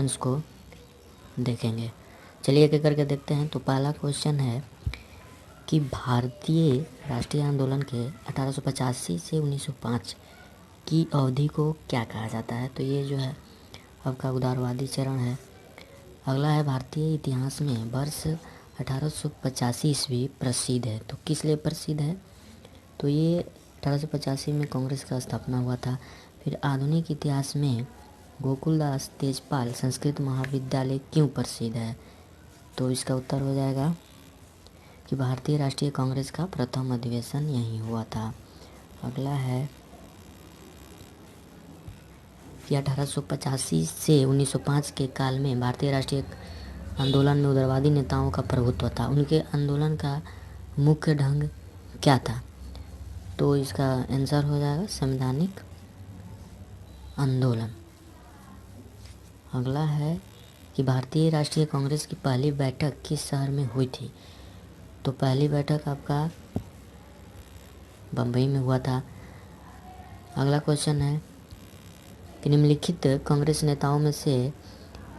Questions को देखेंगे। चलिए एक एक करके देखते हैं। तो पहला क्वेश्चन है कि भारतीय राष्ट्रीय आंदोलन के 1885 से 1905 की अवधि को क्या कहा जाता है। तो ये जो है आपका उदारवादी चरण है। अगला है भारतीय इतिहास में वर्ष 1885 ईस्वी प्रसिद्ध है। तो किस लिए प्रसिद्ध है। तो ये 1885 में कांग्रेस का स्थापना हुआ था। फिर आधुनिक इतिहास में गोकुलदास तेजपाल संस्कृत महाविद्यालय क्यों प्रसिद्ध है। तो इसका उत्तर हो जाएगा कि भारतीय राष्ट्रीय कांग्रेस का प्रथम अधिवेशन यहीं हुआ था। अगला है कि 1885 से 1905 के काल में भारतीय राष्ट्रीय आंदोलन में उदारवादी नेताओं का प्रभुत्व था। उनके आंदोलन का मुख्य ढंग क्या था। तो इसका आंसर हो जाएगा संवैधानिक आंदोलन। अगला है कि भारतीय राष्ट्रीय कांग्रेस की पहली बैठक किस शहर में हुई थी। तो पहली बैठक आपका बम्बई में हुआ था। अगला क्वेश्चन है कि निम्नलिखित कांग्रेस नेताओं में से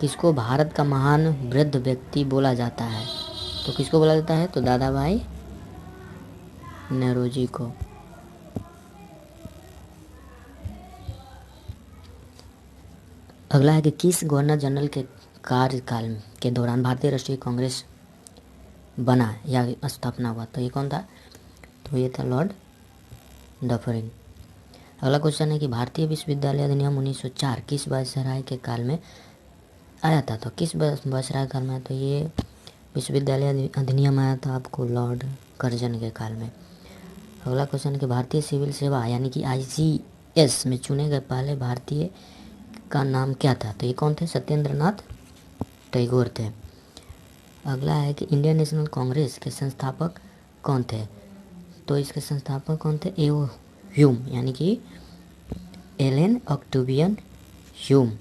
किसको भारत का महान वृद्ध व्यक्ति बोला जाता है। तो किसको बोला जाता है। तो दादा भाई नौरोजी को। अगला है कि किस गवर्नर जनरल के कार्यकाल के दौरान भारतीय राष्ट्रीय कांग्रेस बना या स्थापना हुआ। तो ये कौन था। तो ये था लॉर्ड डफरिन। अगला क्वेश्चन है कि भारतीय विश्वविद्यालय अधिनियम 1904 किस वायसराय के काल में आया था। तो किस वायसराय काल में। तो ये विश्वविद्यालय अधिनियम आया था आपको लॉर्ड कर्जन के काल में। अगला क्वेश्चन है कि भारतीय सिविल सेवा यानी कि ICS में चुने गए पहले भारतीय का नाम क्या था। तो ये कौन थे। सत्येंद्र नाथ टैगोर थे। अगला है कि इंडियन नेशनल कांग्रेस के संस्थापक कौन थे। तो इसके संस्थापक कौन थे। एओ ह्यूम यानी कि एलन ऑक्टेवियन ह्यूम।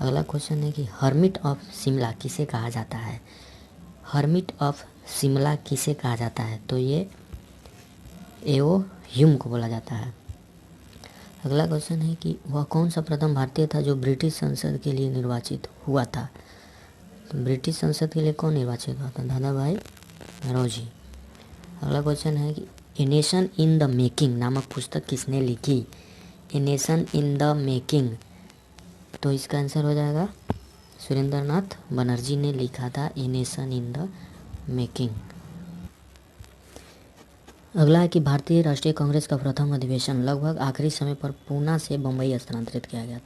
अगला क्वेश्चन है कि हर्मिट ऑफ शिमला किसे कहा जाता है। हर्मिट ऑफ शिमला किसे कहा जाता है। तो ये एओ ह्यूम को बोला जाता है। अगला क्वेश्चन है कि वह कौन सा प्रथम भारतीय था जो ब्रिटिश संसद के लिए निर्वाचित हुआ था। तो ब्रिटिश संसद के लिए कौन निर्वाचित हुआ था। दादा भाई नौरोजी। अगला क्वेश्चन है कि a nation in the making नामक पुस्तक किसने लिखी। A nation in the making. तो इसका आंसर हो जाएगा सुरेंद्र नाथ बनर्जी ने लिखा था a nation in the making. अगला है कि भारतीय राष्ट्रीय कांग्रेस का प्रथम अधिवेशन लगभग आखिरी समय पर पूना से बम्बई स्थानांतरित किया गया था।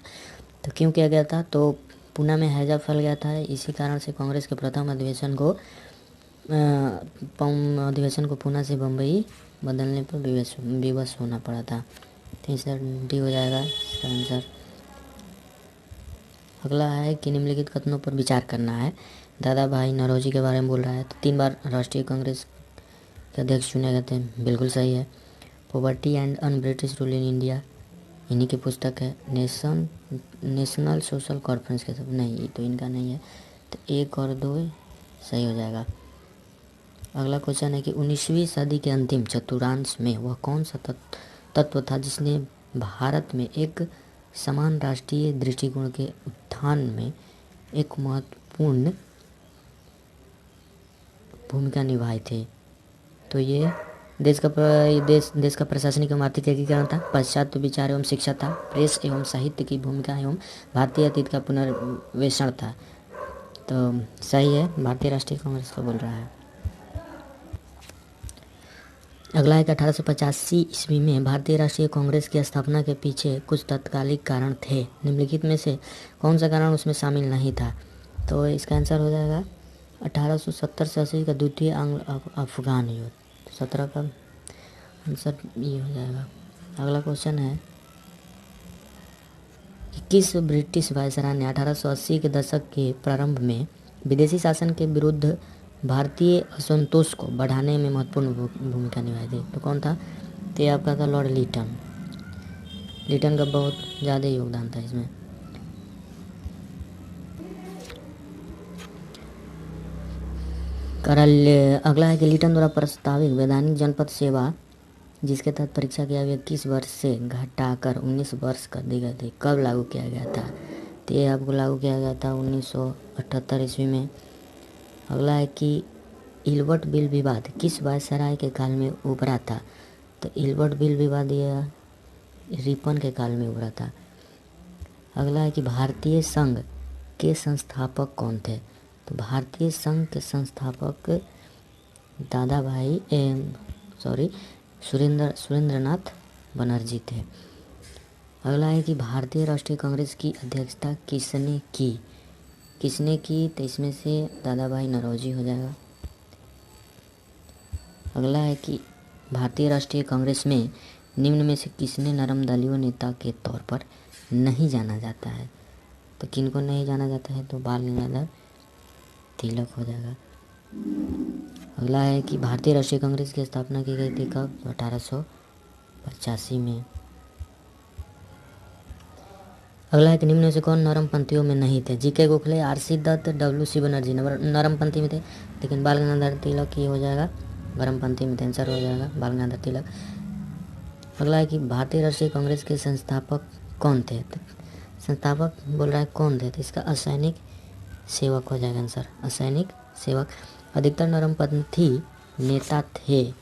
तो क्यों किया गया था। तो पूना में हैजा फैल गया था। इसी कारण से कांग्रेस के प्रथम अधिवेशन को पूना से बम्बई बदलने पर विवश होना पड़ा था। तो इसका डी हो जाएगा इसका आंसर। अगला है कि निम्नलिखित कथनों पर विचार करना है। दादा भाई नौरोजी के बारे में बोल रहा है। तो 3 बार राष्ट्रीय कांग्रेस के अध्यक्ष चुने गए थे। बिल्कुल सही है। Poverty and un British rule in India इन्हीं की पुस्तक है। नेशनल सोशल कॉन्फ्रेंस के सब नहीं, ये तो इनका नहीं है। तो 1 और 2 सही हो जाएगा। अगला क्वेश्चन है कि 19वीं सदी के अंतिम चतुर्थांश में वह कौन सा तत्व था जिसने भारत में एक समान राष्ट्रीय दृष्टिकोण के उत्थान में एक महत्वपूर्ण भूमिका निभाई थी। तो ये देश का प्रशासनिक एवं आर्थिक एकीकरण था, पाश्चात्य विचार एवं शिक्षा था, प्रेस एवं साहित्य की भूमिका एवं भारतीय अतीत का पुनर्वेक्षण था। तो सही है, भारतीय राष्ट्रीय कांग्रेस को बोल रहा है। अगला है कि 1885 ईस्वी में भारतीय राष्ट्रीय कांग्रेस की स्थापना के पीछे कुछ तत्कालिक कारण थे। निम्नलिखित में से कौन सा कारण उसमें शामिल नहीं था। तो इसका आंसर हो जाएगा 1870 से 80 का द्वितीय आंग्ल अफगान युद्ध। 17 का आंसर ये हो जाएगा। अगला क्वेश्चन है कि किस ब्रिटिश वायसराय ने 1880 के दशक के प्रारंभ में विदेशी शासन के विरुद्ध भारतीय असंतोष को बढ़ाने में महत्वपूर्ण भूमिका निभाई थी। तो कौन था। तो आपका था लॉर्ड लिटन। लिटन का बहुत ज़्यादा योगदान था इसमें। अगला है कि लिटन द्वारा प्रस्तावित वैधानिक जनपद सेवा जिसके तहत परीक्षा की आयु 21 वर्ष से घटाकर 19 वर्ष कर दी गई थी, कब लागू किया गया था। तो ये आपको लागू किया गया था 1978 ईस्वी में। अगला है कि इल्बर्ट बिल विवाद किस वायसराय के काल में उभरा था? तो इल्बर्ट बिल विवाद यह रिपन के काल में उभरा था। अगला है कि भारतीय संघ के संस्थापक कौन थे? तो भारतीय संघ के संस्थापक दादा भाई सुरेंद्रनाथ बनर्जी थे। अगला है कि भारतीय राष्ट्रीय कांग्रेस की अध्यक्षता किसने की? तो इसमें से दादा भाई नौरोजी हो जाएगा। अगला है कि भारतीय राष्ट्रीय कांग्रेस में निम्न में से किसने नरम दलीय नेता के तौर पर नहीं जाना जाता है? तो किनको नहीं जाना जाता है? तो बाल गंगाधर तिलक हो जाएगा। अगला है कि भारतीय राष्ट्रीय कांग्रेस की स्थापना की गई थी कब? 1885 में। अगला है कि निम्न में से कौन नरमपंथियों में नहीं थे? G K Gokhale, R C Dutt, W C. Banerjee नरमपंथी में थे, लेकिन बाल गंगाधर तिलक ही हो जाएगा गर्मपंथी में। आंसर हो जाएगा बाल गंगाधर तिलक। अगला है कि भारतीय राष्ट्रीय कांग्रेस के संस्थापक कौन थे? तो संस्थापक बोल रहा है कौन थे? तो इसका असैनिक सेवक हो जाएगा आंसर, असैनिक सेवक। अधिकतर नरमपंथी नेता थे,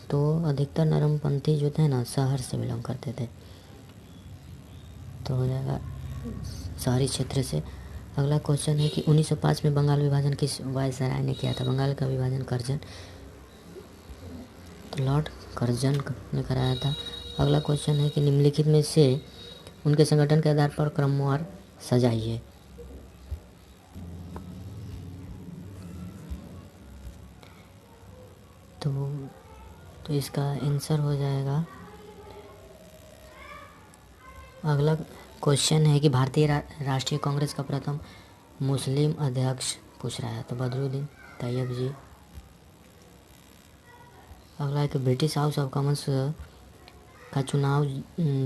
तो अधिकतर नरमपंथी जो थे ना शहर से बिलोंग करते थे, तो हो जाएगा शहरी क्षेत्र से। अगला क्वेश्चन है कि 1905 में बंगाल विभाजन किस वायसराय ने किया था? बंगाल का विभाजन कर्जन, तो लॉर्ड कर्जन ने कराया था। अगला क्वेश्चन है कि निम्नलिखित में से उनके संगठन के आधार पर क्रमवार सजाइए। तो इसका आंसर हो जाएगा। अगला क्वेश्चन है कि भारतीय राष्ट्रीय कांग्रेस का प्रथम मुस्लिम अध्यक्ष पूछ रहा है, तो बदरुद्दीन तैयब जी। अगला है कि ब्रिटिश हाउस ऑफ कॉमन्स का चुनाव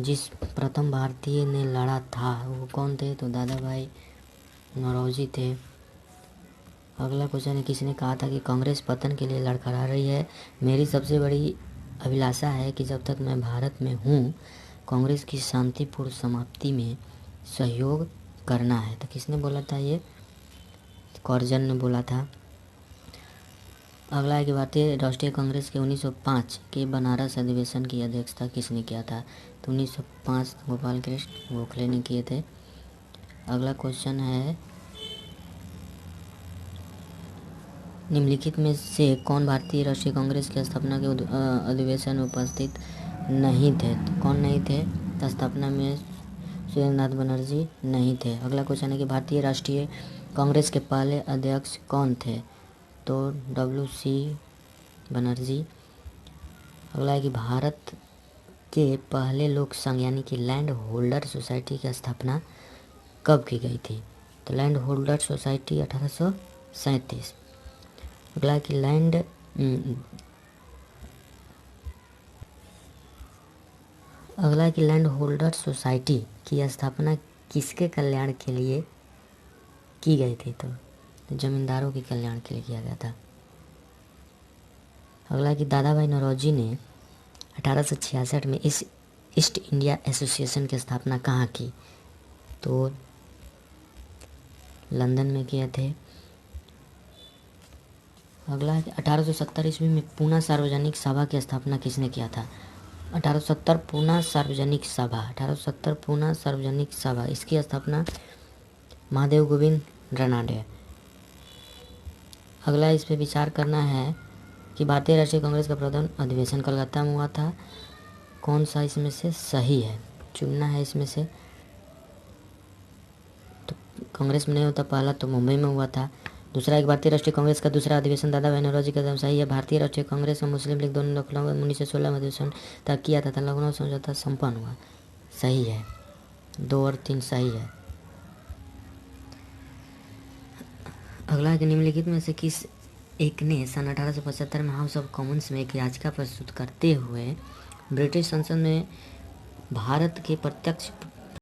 जिस प्रथम भारतीय ने लड़ा था वो कौन थे? तो दादा भाई नौरोजी थे। अगला क्वेश्चन है किसने कहा था कि कांग्रेस पतन के लिए लड़खड़ा रही है? मेरी सबसे बड़ी अभिलाषा है कि जब तक मैं भारत में हूँ कांग्रेस की शांतिपूर्ण समाप्ति में सहयोग करना है। तो किसने बोला था? ये कर्जन ने बोला था। अगला है कि भारतीय राष्ट्रीय कांग्रेस के 1905 के बनारस अधिवेशन की अध्यक्षता किसने किया था? तो 1905 गोपाल कृष्ण गोखले ने किए थे। अगला क्वेश्चन है निम्नलिखित में से कौन भारतीय राष्ट्रीय कांग्रेस की स्थापना के अधिवेशन में उपस्थित नहीं थे? तो कौन नहीं थे? तो स्थापना में सुरेंद्रनाथ बनर्जी नहीं थे। अगला क्वेश्चन है कि भारतीय राष्ट्रीय कांग्रेस के पहले अध्यक्ष कौन थे? तो डब्ल्यू.सी. बनर्जी। अगला है कि भारत के पहले लोक संघ यानी कि लैंड होल्डर सोसाइटी की स्थापना कब की गई थी? तो लैंड होल्डर सोसाइटी 1837। अगला है कि लैंड होल्डर सोसाइटी की स्थापना किसके कल्याण के लिए की गई थी? तो जमींदारों के कल्याण के लिए किया गया था। अगला है कि दादा भाई नौरोजी ने 1866 में इस ईस्ट इंडिया एसोसिएशन की स्थापना कहाँ की? तो लंदन में किए थे। अगला है कि 1870 ईस्वी में पूना सार्वजनिक सभा की स्थापना किसने किया था? 1870 पूना सार्वजनिक सभा इसकी स्थापना महादेव गोविंद रनाडे। अगला इस पे विचार करना है कि भारतीय राष्ट्रीय कांग्रेस का प्रथम अधिवेशन कलकत्ता में हुआ था। कौन सा इसमें से सही है? चुनना है इसमें से। तो कांग्रेस में नहीं होता पहला, तो मुंबई में हुआ था। दूसरा एक भारतीय राष्ट्रीय कांग्रेस का दूसरा अधिवेशन दादा भाई नौरोजी का सही है। भारतीय राष्ट्रीय कांग्रेस और मुस्लिम लीग दोनों लखनऊ 1916 में अधिवेशन तय किया था, लखनऊ समझौता संपन्न हुआ। सही है, 2 और 3 सही है। अगला है कि निम्नलिखित में से किस एक ने सन 1875 में हाउस ऑफ कॉमन्स में एक याचिका प्रस्तुत करते हुए ब्रिटिश संसद में भारत के प्रत्यक्ष